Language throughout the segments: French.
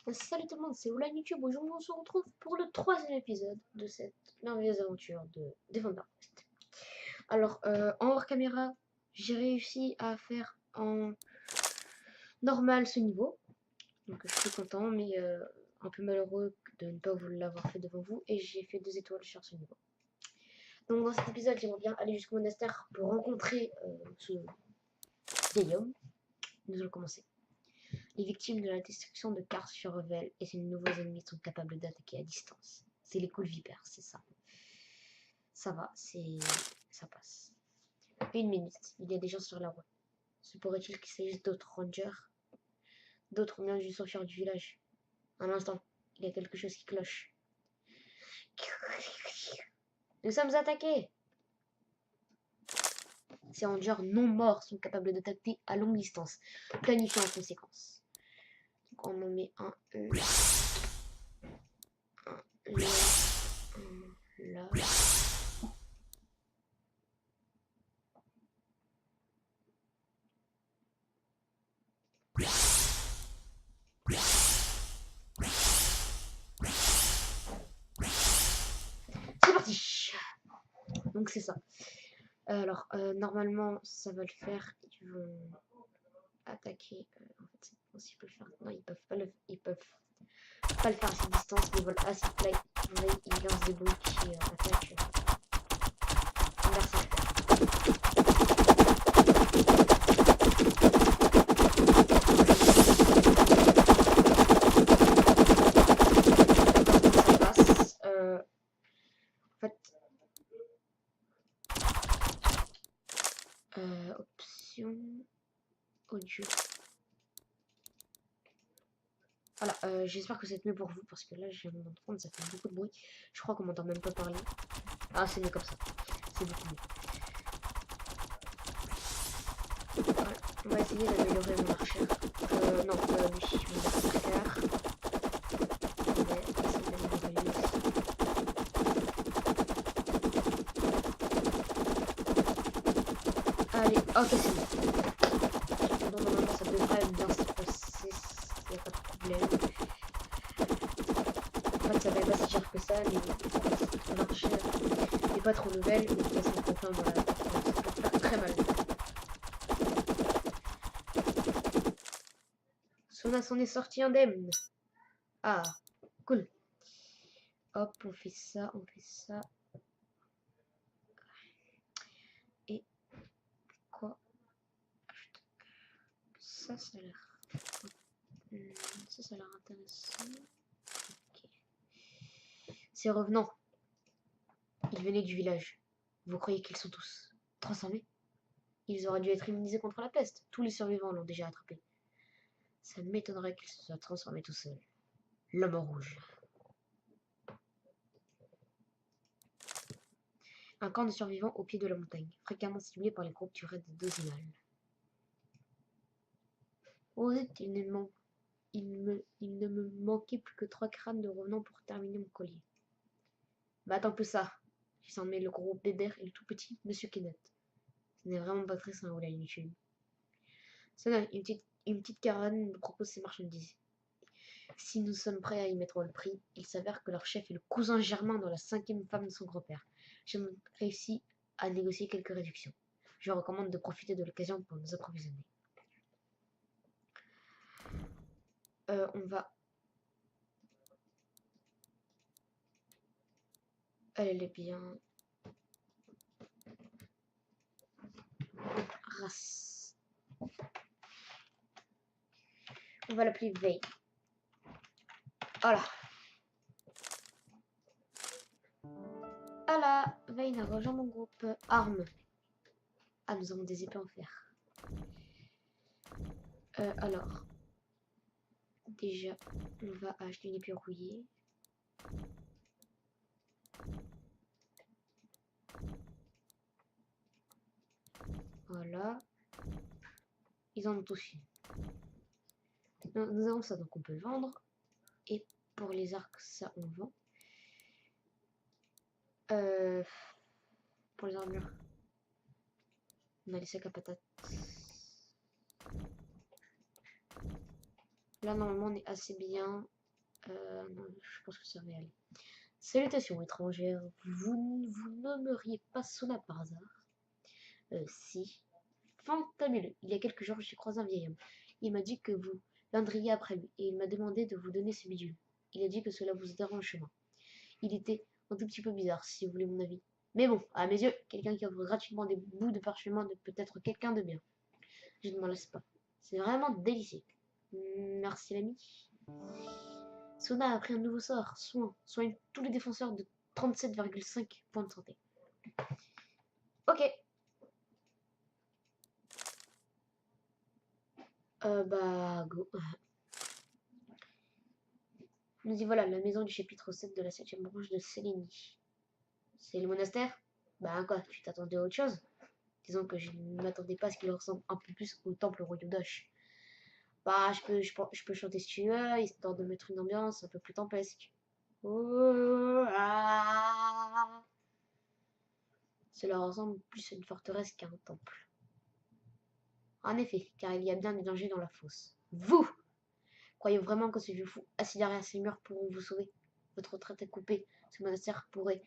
Salut tout le monde, c'est Oula YouTube. Aujourd'hui, on se retrouve pour le troisième épisode de cette merveilleuse aventure de Defender Quest. Alors, en hors caméra, j'ai réussi à faire en normal ce niveau. Donc, je suis content, mais un peu malheureux de ne pas vous l'avoir fait devant vous. Et j'ai fait 2 étoiles sur ce niveau. Donc, dans cet épisode, j'aimerais bien aller jusqu'au monastère pour rencontrer ce vieil homme. Nous allons commencer. Les victimes de la destruction de Kars se révèlent et ces nouveaux ennemis sont capables d'attaquer à distance. C'est les coups de vipère, c'est ça. Ça va, ça passe. 1 minute, il y a des gens sur la route. Se pourrait-il qu'il s'agisse d'autres rangers? D'autres ont bien dû sortir du village. Un instant, il y a quelque chose qui cloche. Nous sommes attaqués! Ces rangers non morts sont capables d'attaquer à longue distance. Planifiez en conséquence. Donc on en met un là, un là. C'est parti! Donc c'est ça. Alors, normalement, ça va le faire. Ils vont attaquer. En fait, c'est possible de le faire. Non, ils peuvent pas le faire à cette distance. Mais ils veulent assez play. Ils lancent des boules qui attaquent. Inverse. Ça passe. En fait, option audio. Voilà, j'espère que c'est mieux pour vous parce que là, je viens d'entendre, ça fait beaucoup de bruit. Je crois qu'on m'entend même pas parler. Ah, c'est mieux comme ça. C'est beaucoup mieux. Voilà. On va essayer d'améliorer mon archer. Non, lui, mon adversaire. On va essayer d'améliorer lui aussi. Allez, ok, c'est bon. Donc, normalement, ça devrait bien se passer. Il n'y a pas de problème. En fait, ça va pas si cher que ça, mais l'archer n'est pas trop nouvelle. Mais de toute façon, enfin, voilà, ça peut faire très mal. Sona s'en est sorti indemne. Ah, cool. Hop, on fait ça, on fait ça. Et quoi? Ça, ça a l'air. Ça a l'air intéressant. Okay. Ces revenants, ils venaient du village. Vous croyez qu'ils sont tous transformés? Ils auraient dû être immunisés contre la peste. Tous les survivants l'ont déjà attrapé. Ça m'étonnerait qu'ils se soient transformés tout seuls. L'homme en rouge. Un camp de survivants au pied de la montagne, fréquemment ciblé par les groupes du raid d'Ozinal. Oh, il ne me manquait plus que 3 crânes de revenants pour terminer mon collier. Bah tant que ça. Qui s'en met le gros bébert et le tout petit Monsieur Kenneth. Ce n'est vraiment pas très simple, la YouTube. Ça, une petite caravane nous propose ses marchandises. Si nous sommes prêts à y mettre le prix, il s'avère que leur chef est le cousin germain de la 5e femme de son grand-père. J'ai réussi à négocier quelques réductions. Je recommande de profiter de l'occasion pour nous approvisionner. On va... Elle est bien... Race. On va l'appeler Veille. Voilà. Voilà, Veille a rejoint mon groupe. Armes. Ah, nous avons des épées en fer. Alors. Déjà, on va acheter une épée rouillée. Voilà. Ils en ont tous une. Nous avons ça, donc on peut le vendre. Et pour les arcs, ça on vend. Pour les armures, on a les sacs à patates. Là, normalement, on est assez bien. Non, je pense que ça va aller. Salutations étrangères. Vous nommeriez pas Sona par hasard? Si. Fantabuleux. Il y a quelques jours, j'ai croisé un vieil homme. Il m'a dit que vous viendriez après lui, et il m'a demandé de vous donner ce bidule. Il a dit que cela vous aiderait en chemin. Il était un tout petit peu bizarre, si vous voulez mon avis. Mais bon, à mes yeux, quelqu'un qui offre gratuitement des bouts de parchemin ne peut être quelqu'un de bien. Je ne m'en lasse pas. C'est vraiment délicieux. Merci l'ami. Sona a appris un nouveau sort. Soigne tous les défenseurs de 37,5 points de santé. Ok. Bah, go. Nous y voilà, la maison du chapitre 7 de la 7ème branche de Sélénie. C'est le monastère? Bah quoi, tu t'attendais à autre chose? Disons que je ne m'attendais pas à ce qu'il ressemble un peu plus au temple Royaudash. Bah, je peux chanter si tu veux, histoire de mettre une ambiance un peu plus tempesque. Oh, ah. Cela ressemble plus à une forteresse qu'à un temple. En effet, car il y a bien des dangers dans la fosse. Vous! Croyez vraiment que ces vieux fous assis derrière ces murs pourront vous sauver? Votre retraite est coupée. Ce monastère pourrait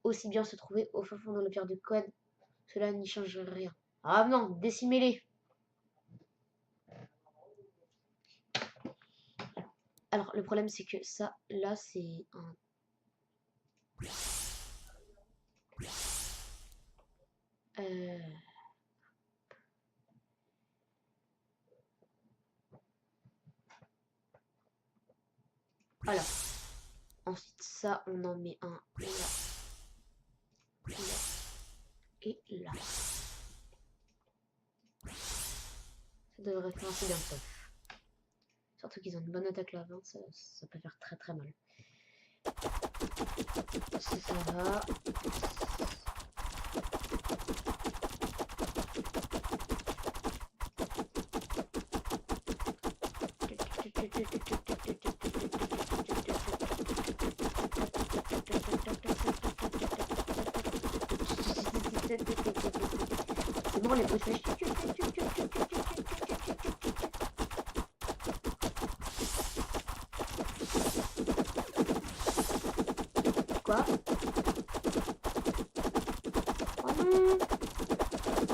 aussi bien se trouver au fin fond de la pierre de Cohen. Cela n'y changerait rien. Ah non, décimez-les! Alors, le problème, c'est que ça, là, c'est un... Voilà. Ensuite, ça, on en met un là, là et là. Ça devrait faire assez bien top. Surtout qu'ils ont une bonne attaque là-bas, ça peut faire très très mal. Ça va. C'est bon, les bruits. Quoi? Oh non!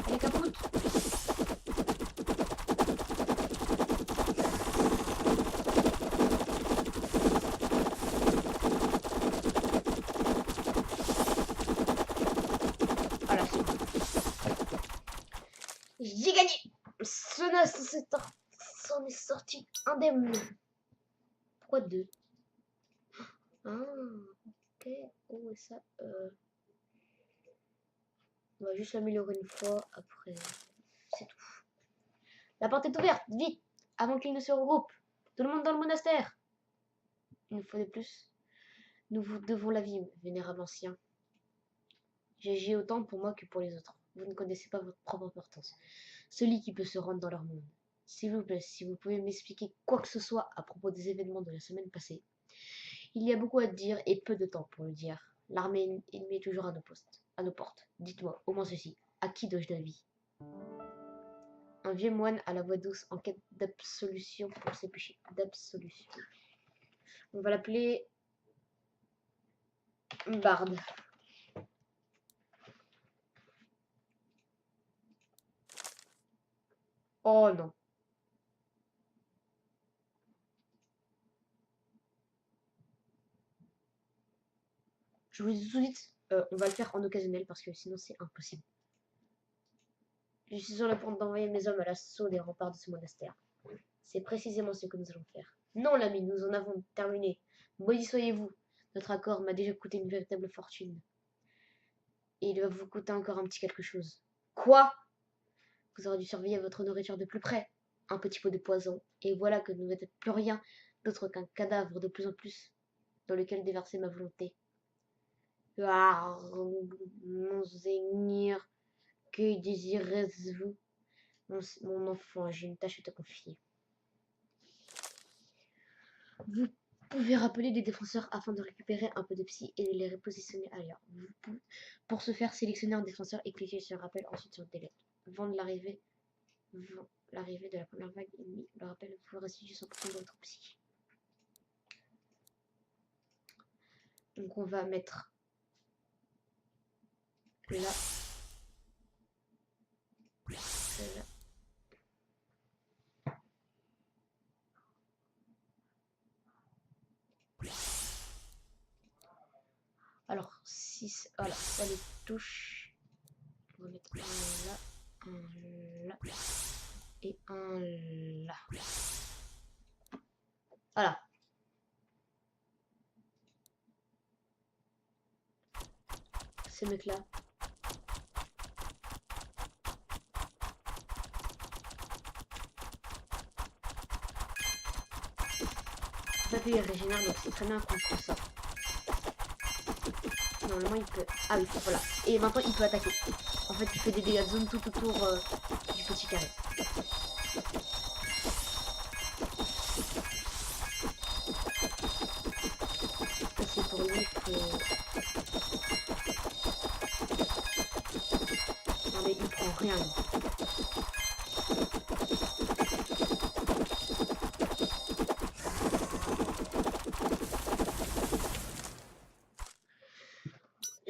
Elle est capote! Voilà, c'est bon. J'ai gagné! Sona s'en est sorti indemne. Pourquoi deux? Ah, ok. Oh, et ça, on va juste l'améliorer une fois, après, c'est tout. La porte est ouverte, vite, avant qu'il ne se regroupe. Tout le monde dans le monastère. Une fois de plus, nous vous devons la vie, vénérable ancien. J'agis autant pour moi que pour les autres. Vous ne connaissez pas votre propre importance. Celui qui peut se rendre dans leur monde. S'il vous plaît, si vous pouvez m'expliquer quoi que ce soit à propos des événements de la semaine passée. Il y a beaucoup à dire et peu de temps pour le dire. L'armée ennemie est toujours à nos portes. Dites-moi, au moins ceci. À qui dois-je la vie? Un vieux moine à la voix douce en quête d'absolution pour ses péchés. D'absolution. On va l'appeler Bard. Oh non. Je vous dis tout de suite, on va le faire en occasionnel parce que sinon c'est impossible. Je suis sur le point d'envoyer mes hommes à l'assaut des remparts de ce monastère. C'est précisément ce que nous allons faire. Non, l'ami, nous en avons terminé. Maudit soyez-vous. Notre accord m'a déjà coûté une véritable fortune. Et il va vous coûter encore un petit quelque chose. Quoi? Vous aurez dû surveiller votre nourriture de plus près. Un petit pot de poison. Et voilà que nous n'êtes plus rien d'autre qu'un cadavre de plus en plus dans lequel déverser ma volonté. Ah, monseigneur, que désirez-vous? Mon enfant, j'ai une tâche à te confier. Vous pouvez rappeler les défenseurs afin de récupérer un peu de psy et de les repositionner ailleurs. Pour ce faire, sélectionnez un défenseur et cliquez sur rappel ensuite sur Delete. Vendre l'arrivée l'arrivée de la première vague ennemie le rappelle, vous restituez 100% de votre psy. Donc on va mettre là, là. Alors, si voilà, ça les touche, on va mettre un là, et un là. Voilà. Ces mecs-là. En fait, lui, il régénère, donc c'est très bien qu'on trouve ça. Normalement, il peut... Ah oui, voilà. Et maintenant, il peut attaquer. En fait, il fait des dégâts de zone tout autour du petit carré. Et c'est pour lui que... Non mais il prend rien.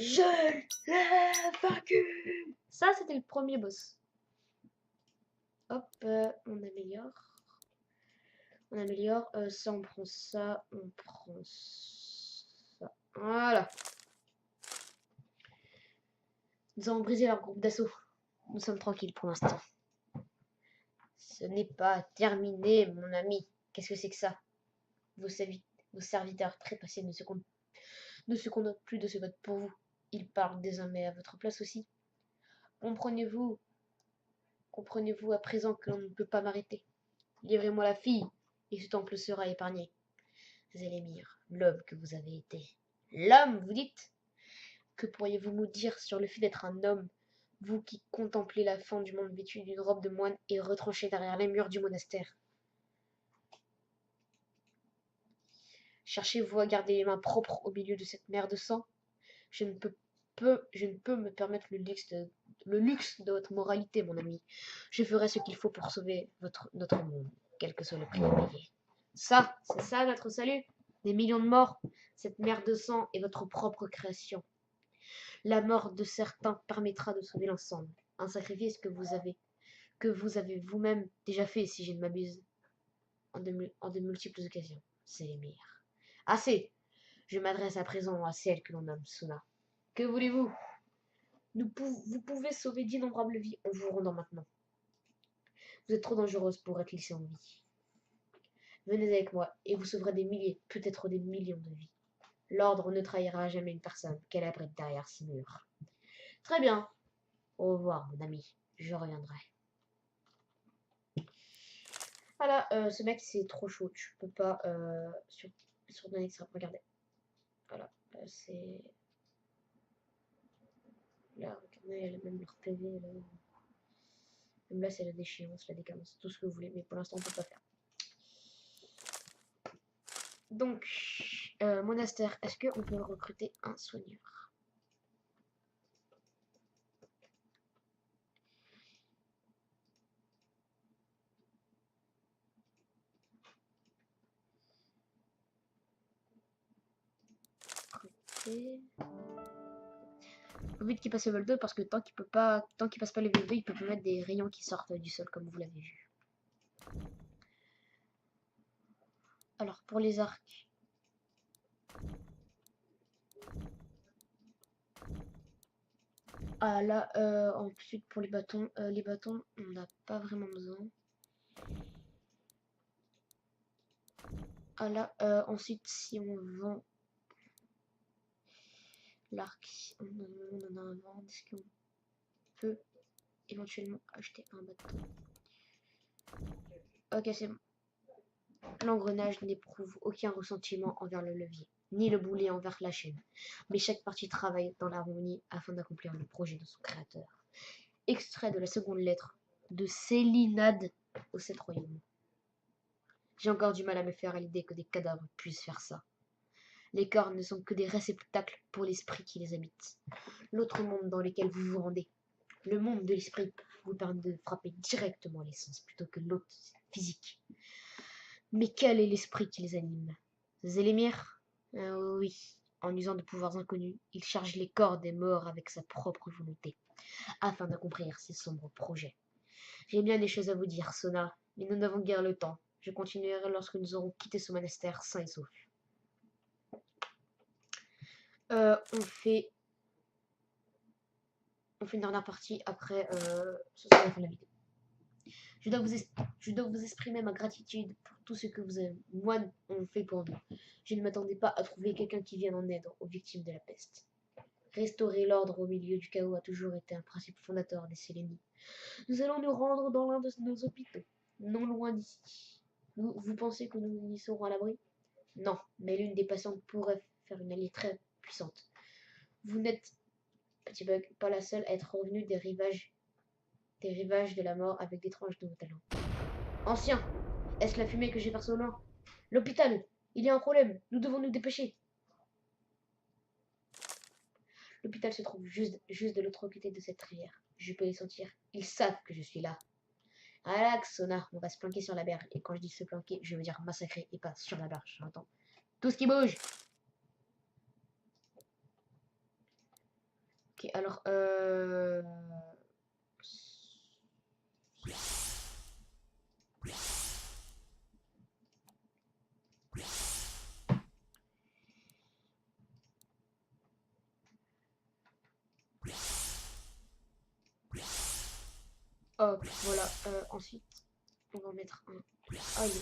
Je l'ai vaincu. Ça, c'était le premier boss. Hop, on améliore. On améliore. Ça, on prend ça. On prend ça. Voilà. Nous avons brisé leur groupe d'assaut. Nous sommes tranquilles pour l'instant. Ce n'est pas terminé, mon ami. Qu'est-ce que c'est que ça? Vos serviteurs très passés ne se contentent plus de se battre pour vous. Ils parlent désormais à votre place aussi. Comprenez-vous à présent que l'on ne peut pas m'arrêter. Livrez-moi la fille, et ce temple sera épargné. Zélémir, l'homme que vous avez été. L'homme, vous dites? Que pourriez-vous nous dire sur le fait d'être un homme, vous qui contemplez la fin du monde vêtu d'une robe de moine et retranché derrière les murs du monastère? Cherchez-vous à garder les mains propres au milieu de cette mer de sang? Je ne peux me permettre le luxe de votre moralité, mon ami. Je ferai ce qu'il faut pour sauver notre monde, quel que soit le prix à payer. Ça, c'est ça notre salut? Des millions de morts? Cette mer de sang est votre propre création. La mort de certains permettra de sauver l'ensemble. Un sacrifice que vous avez vous-même déjà fait, si je ne m'abuse, en de multiples occasions. C'est l'émir. Assez! Je m'adresse à présent à celle que l'on nomme Suna. Que voulez-vous? Vous pouvez sauver d'innombrables vies en vous rendant maintenant. Vous êtes trop dangereuse pour être laissée en vie. Venez avec moi et vous sauverez des milliers, peut-être des millions de vies. L'ordre ne trahira jamais une personne qu'elle abrite derrière ses murs. Très bien. Au revoir, mon ami. Je reviendrai. Voilà, ce mec, c'est trop chaud. Tu peux pas surdominer ça. Regardez. Voilà, c'est... Là, regardez, elle a même leur PV. Là. Même là, c'est la déchéance, la décadence, tout ce que vous voulez. Mais pour l'instant, on peut pas faire. Donc, monastère, est-ce qu'on peut recruter un soigneur? Recruter. Faut vite qu'il passe level 2 parce que tant qu'il passe pas level 2, il peut pas mettre des rayons qui sortent du sol comme vous l'avez vu. Alors, pour les arcs. Ah là, ensuite pour les bâtons, on n'a pas vraiment besoin. Ah là, ensuite si on vend l'arc, on en a un vent, est-ce qu'on peut éventuellement acheter un bâton? Ok, c'est bon. L'engrenage n'éprouve aucun ressentiment envers le levier, ni le boulet envers la chaîne, mais chaque partie travaille dans l'harmonie afin d'accomplir le projet de son créateur. Extrait de la seconde lettre de Célinade aux 7 royaumes. J'ai encore du mal à me faire à l'idée que des cadavres puissent faire ça. Les corps ne sont que des réceptacles pour l'esprit qui les habite. L'autre monde dans lequel vous vous rendez, le monde de l'esprit, vous permet de frapper directement l'essence plutôt que l'autre physique. Mais quel est l'esprit qui les anime? Zélémir? Oui, en usant de pouvoirs inconnus, il charge les corps des morts avec sa propre volonté, afin d'accomplir ses sombres projets. J'ai bien des choses à vous dire, Sona, mais nous n'avons guère le temps. Je continuerai lorsque nous aurons quitté ce monastère sain et sauf. On fait une dernière partie, après ce sera la fin de la vidéo. Je dois vous exprimer ma gratitude pour tout ce que vous avez, moi, ont fait pour nous. Je ne m'attendais pas à trouver quelqu'un qui vienne en aide aux victimes de la peste. Restaurer l'ordre au milieu du chaos a toujours été un principe fondateur des Sélénies. Nous allons nous rendre dans l'un de nos hôpitaux, non loin d'ici. Vous pensez que nous y serons à l'abri? Non, mais l'une des patientes pourrait faire une alliée très puissante. Vous n'êtes, petit bug, pas la seule à être revenue des rivages de la mort avec d'étranges nouveaux talents. Ancien, est-ce la fumée que j'ai perçue au loin? L'hôpital, il y a un problème, nous devons nous dépêcher. L'hôpital se trouve juste de l'autre côté de cette rivière. Je peux les sentir, ils savent que je suis là. Relax, Sona, on va se planquer sur la berge. Et quand je dis se planquer, je veux dire massacrer et pas sur la berge, j'entends. Tout ce qui bouge. Ok, alors hop, voilà. Ensuite, on va mettre un aïe.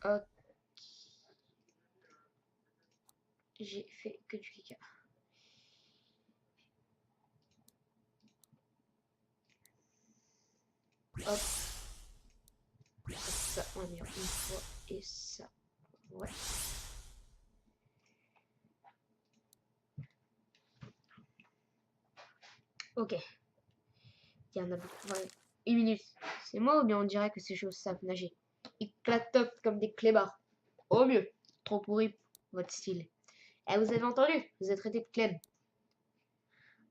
Hop. J'ai fait que du caca. Hop. Ça, on va dire une fois. Et ça. Ouais. Ok. Il y en a beaucoup. Ouais. Une minute. C'est moi ou bien on dirait que ces choses savent nager? Ils clatotent comme des clébards. Au mieux. Trop pourri votre style. Eh, vous avez entendu? Vous êtes traité de clem.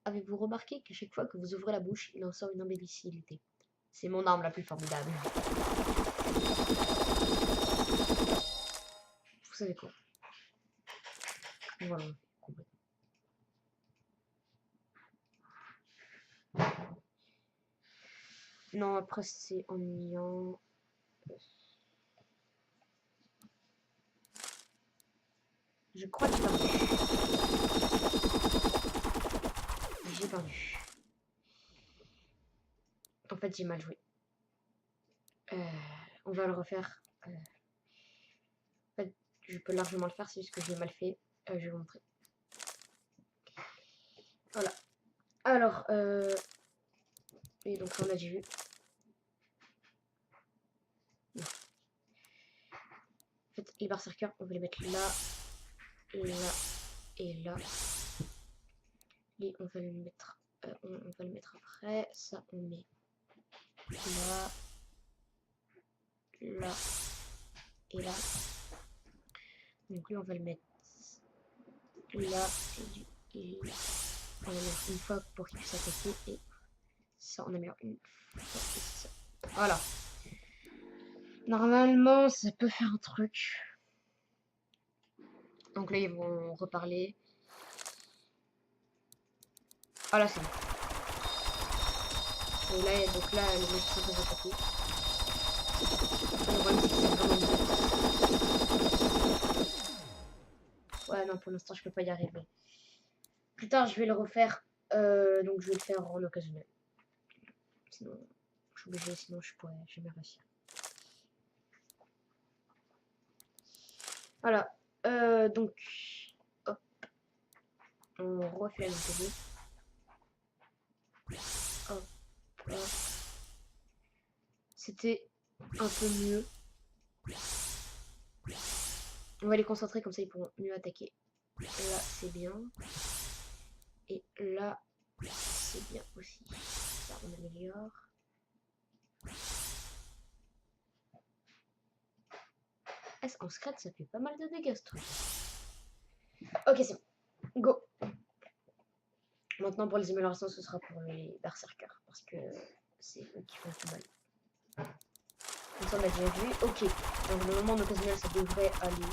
Avez-vous remarqué qu'à chaque fois que vous ouvrez la bouche, il en sort une imbécilité? C'est mon arme la plus formidable. Vous savez quoi? Voilà. Non, après c'est ennuyant. Je crois que j'ai perdu. J'ai perdu. En fait, j'ai mal joué. On va le refaire. En fait, je peux largement le faire, c'est juste que j'ai mal fait. Je vais vous montrer. Voilà. Alors, et donc là, on a déjà vu. Non. En fait, les berserkers, on va les mettre là, là et là. Lui, on va le mettre, on va le mettre après. Ça, on met là, là et là. Donc lui, on va le mettre là et on va le mettre une fois pour qu'il puisse attaquer et ça, on améliore une fois et ça. Voilà. Normalement, ça peut faire un truc. Donc là, ils vont reparler. Ah là, c'est bon. Et là, donc là, le magicien peut attaquer. Le problème, c'est que c'est vraiment dur. Ouais, non, pour l'instant, je peux pas y arriver. Plus tard, je vais le refaire. Donc, je vais le faire en occasionnel. Sinon, je suis obligée, sinon je pourrais jamais réussir. Voilà. Donc, hop. On refait la télé. Hop, hop. C'était un peu mieux. On va les concentrer, comme ça ils pourront mieux attaquer. Là, c'est bien. Et là, c'est bien aussi. Ça, on améliore. En scred, ça fait pas mal de dégâts, ce truc. Ok, c'est bon. Go. Maintenant, pour les améliorations, ce sera pour les berserkers. Parce que c'est eux qui font tout mal. Comme ça, on a déjà vu. Ok. Donc, normalement, occasionnel, ça devrait aller.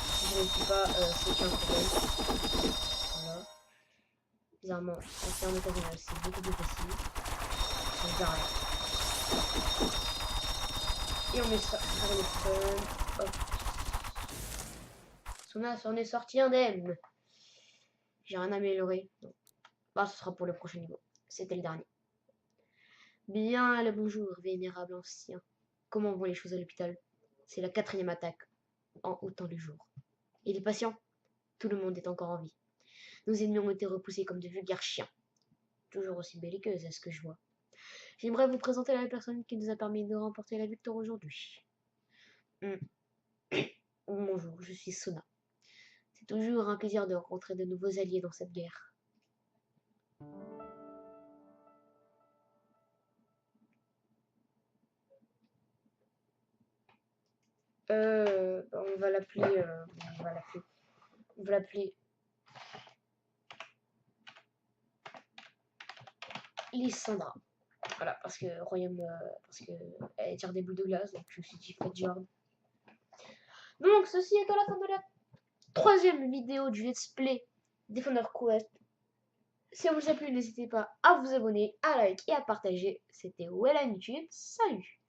Si je ne réussis pas, c'est un problème. Voilà. Bizarrement, passer en occasionnel, c'est beaucoup plus facile. On verra rien. Et on met ça sur le fun. Hop. On est sorti indemne. J'ai rien amélioré. Non. Bah, ce sera pour le prochain niveau. C'était le dernier. Bien le bonjour, vénérable ancien. Comment vont les choses à l'hôpital? C'est la 4e attaque en autant de jours. Et les patients? Tout le monde est encore en vie. Nos ennemis ont été repoussés comme de vulgaires chiens. Toujours aussi belliqueuses, à ce que je vois. J'aimerais vous présenter la personne qui nous a permis de remporter la victoire aujourd'hui. Bonjour, je suis Sona. C'est toujours un plaisir de rencontrer de nouveaux alliés dans cette guerre. On va l'appeler. On va l'appeler Lysandra. Voilà, parce que parce que elle tire des boules de glace, donc je me suis dit faites genre. Donc ceci est à la fin de la 3e vidéo du let's play Defender Quest. Si ça vous a plu, n'hésitez pas à vous abonner, à like et à partager. C'était Wellan YouTube. Salut!